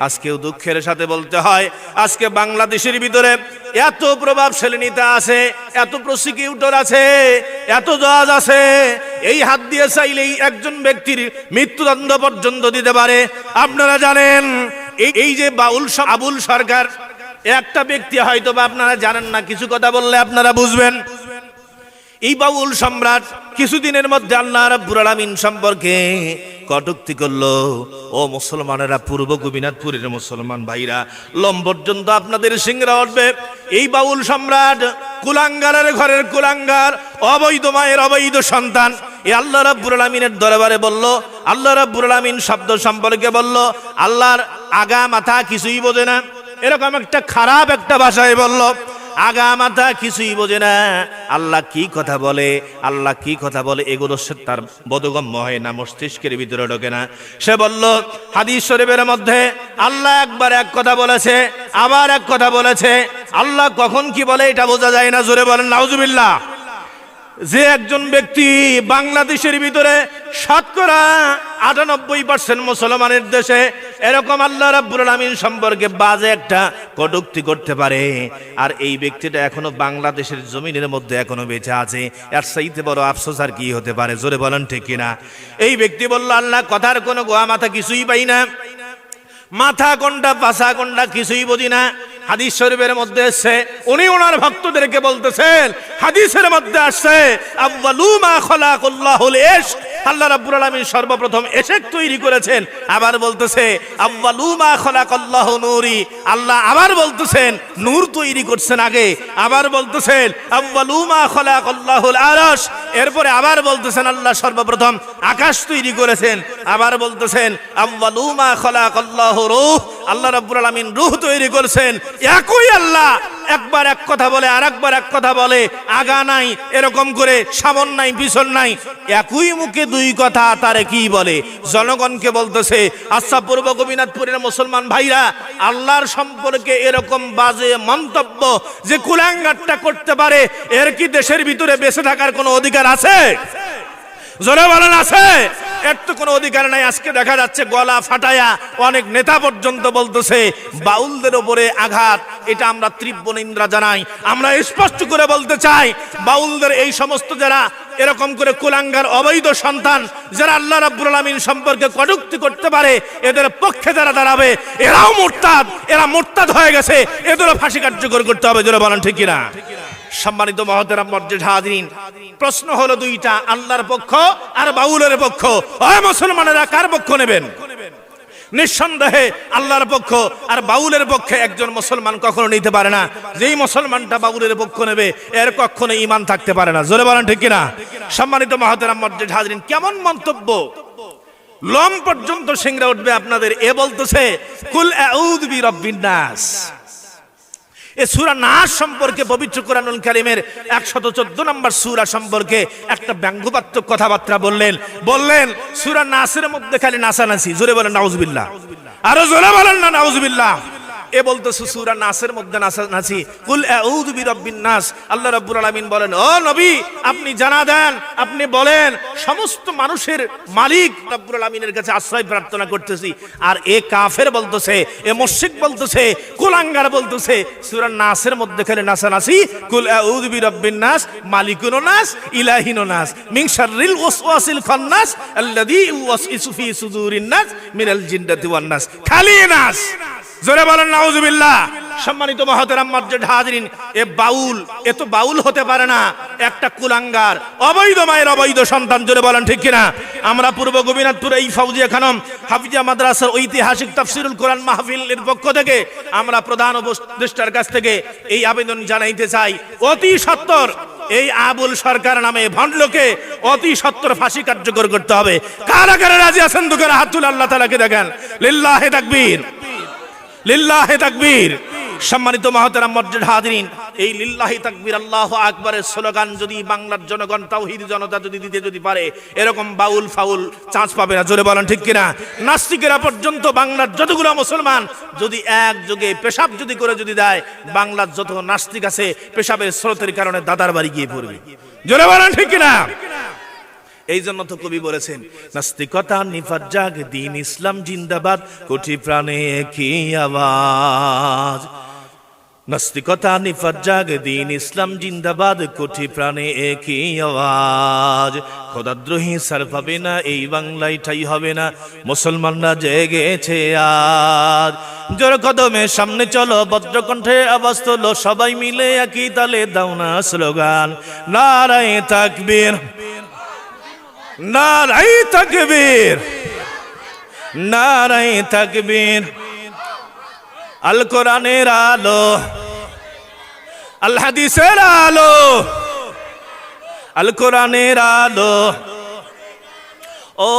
আজকেও দুঃখের সাথে বলতে হয়, আজকে বাংলাদেশের ভিতরে এত প্রভাবশালী নেতা আছে, এত প্রসিকিউটর আছে, এত জজ আছে, এই হাত দিয়ে চাইলেই একজন ব্যক্তির মৃত্যুদণ্ড পর্যন্ত দিতে পারে। আপনারা জানেন এই যে আবুল সরকার, একটা ব্যক্তি হয়তো বা আপনারা জানেন না, কিছু কথা বললে আপনারা বুঝবেন। এই বাউল সম্রাট কিছুদিনের মধ্যে আল্লাহ রাব্বুল আলামিন সম্পর্কে কটূক্তি করলো। ও মুসলমানেরা, পূর্ব গোপীনাথপুরের মুসলমান ভাইরা, লম পর্যন্ত আপনাদের সিংরা উঠবে। এই বাউল সম্রাট কুলাঙ্গারের ঘরের কুলাঙ্গার, অবৈধ মায়ের অবৈধ সন্তান, এই আল্লাহ রাব্বুল আলামিনের দরবারে বলল, আল্লাহ রাব্বুল আলামিন শব্দ সম্পর্কে বলল, আল্লাহর আগা মাথা কিছুই বোঝে না, এরকম একটা খারাপ একটা ভাষায় বলল। আগা মাথা কিছুই বোঝে না, আল্লাহ কি কথা বলে, আল্লাহ কি কথা বলে এগুলো সে তার বোধগম্য হয় না, মস্তিষ্কের ভিতরে ঢোকে না। সে বলল, হাদিস শরীফের মধ্যে আল্লাহ একবার এক কথা বলেছে, আবার এক কথা বলেছে, আল্লাহ কখন কি বলে এটা বোঝা যায় না। জোরে বলেন নাউজুবিল্লাহ। যে একজন ব্যক্তি বাংলাদেশের ভিতরে শতকরা 98% মুসলমানের দেশে এরকম আল্লাহ রাব্বুল আলামিন সম্পর্কে বাজে একটা কটূক্তি করতে পারে, আর এই ব্যক্তিটা এখনো বাংলাদেশের জমিনের মধ্যে এখনো বেঁচে আছে, এর চাইতে বড় আফসোস আর কি হতে পারে? জোরে বলেন ঠিক কিনা? এই ব্যক্তি বলল, আল্লাহ কথার কোনো গোয়া মাথা কিছুই পাই না, মাথা কোনটা পাছা কোনটা কিছুই বুঝি না। হাদিস শরীফের মধ্যে এসেছে, উনি ওনার ভক্তদেরকে বলতেছেন, হাদিসের মধ্যে আসছে, আউয়ালু মা খালাকাল্লাহুল ইশক, আল্লাহ রাব্বুল আলামিন সর্বপ্রথম ইশক তৈরি করেছেন। আবার বলতেছে, আউয়ালু মা খালাকাল্লাহু নূরি, আল্লাহ আবার বলতেছেন নূর তৈরি করছেন আগে। আবার বলতেছেন আউয়ালু মা খালাকাল্লাহুল আরশ, এরপরে আবার বলতেছেন আল্লাহ সর্বপ্রথম আকাশ তৈরি করেছেন। আবার বলতেছেন আউয়ালু মা খালাকাল্লাহু রূহ, আল্লাহ রাব্বুল আলামিন রূহ তৈরি করেছেন। একই আল্লাহ একবার এক কথা বলে, আর একবার এক কথা বলে, আগা নাই এরকম করে, সামন নাই পিছন নাই, একই মুখে দুই কথা, তারে কি বলে? জনগণকে বলতেছে। আচ্ছা পূর্ব গোপীনাথপুরের মুসলমান ভাইরা, আল্লাহর সম্পর্কে এরকম বাজে মন্তব্য যে কুলাঙ্গারটা করতে পারে, এর কি দেশের ভিতরে বেঁচে থাকার কোনো অধিকার আছে? জোরে বলেন আছে? এর তো কোনো অধিকার নাই। আজকে দেখা যাচ্ছে গলা ফাটায়া অনেক নেতা পর্যন্ত বলতেছে বাউলদের উপরে আঘাত, এটা আমরা তীব্র নিন্দা জানাই। আমরা স্পষ্ট করে বলতে চাই, বাউলদের এই সমস্ত যারা এরকম করে কুলাঙ্গার অবৈধ সন্তান, যারা আল্লাহ রাব্বুল আলামিন সম্পর্কে কটূক্তি করতে পারে, এদের পক্ষে যারা দাঁড়াবে এরাও মুরতাদ, এরা মুরতাদ হয়ে গেছে, এদেরও ফাঁসি কার্যকর করতে হবে। জোরে বলেন ঠিক কিনা? সম্মানিত মহতেরাম মর্যাদার হাজিরিন, প্রশ্ন হলো দুইটা, আল্লাহর পক্ষ আর বাউলের পক্ষ। ওই মুসলমানেরা কার পক্ষ নেবেন? নিঃসন্দেহে আল্লাহর পক্ষ আর বাউলের পক্ষে একজন মুসলমান কখনো নিতে পারে না। যেই মুসলমানটা বাউলের পক্ষ নেবে, এর কখনো ঈমান থাকতে পারে না। জোরে বলেন ঠিক কিনা? সম্মানিত মহতেরাম মর্যাদার হাজিরিন, কেমন মন্তব্য! লম পর্যন্ত সিংরা উঠবে আপনাদের। এ বলতেছে কুল আউযু বিরাব্বিন নাস। এই সূরা নাস সম্পর্কে পবিত্র কোরআনুল কারীমের 114 নম্বর সূরা সম্পর্কে একটা ব্যঙ্গবাত্মক কথাবার্তা বললেন সূরা নাসের মধ্যে খালি নাচানাচি। জোরে বলেন নাউজুবিল্লাহ, আরো জোরে বলেন না নাউজুবিল্লাহ। এ বলতেছে সূরা নাসের মধ্যে নাচানাচি। কুল আউযু বিরাব্বিন নাস, আল্লাহ রাব্বুল আলামিন বলেন, ও নবী আপনি জানা দেন, আপনি বলেন সমস্ত মানুষের মালিক রাব্বুল আলামিনের কাছে আশ্রয় প্রার্থনা করতেছি। আর এ কাফের বলতেছে, এ মুশরিক বলতেছে, কুলাঙ্গার বলতেছে সূরা নাসের মধ্যে খালি নাচানাচি। কুল আউযু বিরাব্বিন নাস, মালিকুন নাস, ইলাহিন নাস, মিন শাররিল ওয়াসওয়াসিল খান্নাস আল্লাযী ইউওয়াসওয়িসু ফি সুদুরিন নাস মিনাল জিন্নাতি ওয়ান নাস। খালি নাস। জোরে বলেন নাউজুবিল্লাহ। সম্মানিত মহতেরাম মর্যাদার হাজিরিন, এ বাউল, এ তো বাউল হতে পারে না, একটা কুলাঙ্গার, অবৈধ মায়ের অবৈধ সন্তান। জোরে বলেন ঠিক কিনা? আমরা পূর্ব গোপীনাথপুর এই ফাউজিয়া খানম হাফিজা মাদ্রাসার ঐতিহাসিক তাফসিরুল কোরআন মাহফিলের পক্ষ থেকে আমরা প্রধান উপদেষ্টার কাছ থেকে এই আবেদন জানাইতে চাই, অতি সত্বর এই আবুল সরকার নামে ভণ্ডকে অতি সত্বর ফাঁসি কার্যকর করতে হবে। কারা কারা রাজি আছেন দুঃখের হাত তুলে আল্লাহ তাআলাকে দেখেন। লিল্লাহি তাকবীর, লিল্লাহি তাকবীর। সম্মানিত মহতেরাম মর্যাদার হাজিরিন, এই লিল্লাহি তাকবীর আল্লাহু আকবারের স্লোগান যদি বাংলার জনগণ, তাওহীদ জনতা যদি দিতে পারে, এরকম বাউল ফাউল চান্স পাবে না। জোরে বলেন ঠিক কিনা? নাস্তিকেরা পর্যন্ত বাংলার যতগুলো মুসলমান যদি একযোগে পেশাব যদি করে যদি দেয়, বাংলার যত নাস্তিক আছে পেশাবের স্রোতের কারণে দাদার বাড়ি গিয়ে পড়বে। জোরে বলেন ঠিক কিনা? এই জন্য তো কবি বলেছেন, নাস্তিকতা নিফাত জাগ, দিন ইসলাম জিন্দাবাদ, কোটি প্রাণে কি আওয়াজ। নাস্তিকতা নিফাত জাগ, দিন ইসলাম জিন্দাবাদ, কোটি প্রাণে একই আওয়াজ। খোদাদ্রোহী সার পাবে না, এই বাংলায় ঠাই হবে না, মুসলমানরা জেগেছে আজ। জোর কদমে সামনে চলো, ভদ্রকণ্ঠে আওয়াজ তোলো, সবাই মিলে একই তালে দাও না স্লোগান, নারায়ে তাকবীর, নারায়ে তাকবীর, নারায়ে তাকবীর। আল কোরআনের আলো, আল হাদিসের আলো, আল কোরআনের আলো। ও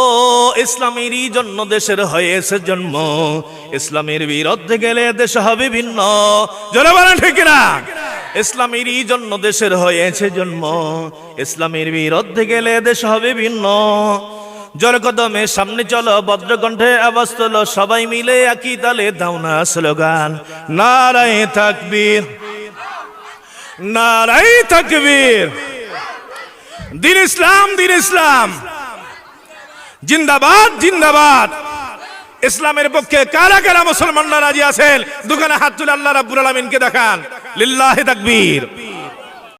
ইসলামেরই জন্য দেশের হয়েছে জন্ম, ইসলামের বিরুদ্ধে গেলে দেশ হবে ভিন্ন। জোরে বলেন ঠিক না? ইসলামেরই জন্য দেশের হয়েছে জন্ম, ইসলামের বিরুদ্ধে গেলে দেশ হবে ভিন্ন। জোর কদমে সামনে চলো, ভদ্রকণ্ঠে আওয়াজ তোলো, সবাই মিলে একই তালে দাও না স্লোগান, নারায়ে তাকবীর, নারায়ে তাকবীর। দিন ইসলাম, দিন ইসলাম জিন্দাবাদ, জিন্দাবাদ। ইসলামের পক্ষে কারা কারা মুসলমানরা রাজি আছেন? দোকানে হাত তুলে আল্লাহ রাব্বুল আলামিনকে দেখান। লিল্লাহি তাকবীর।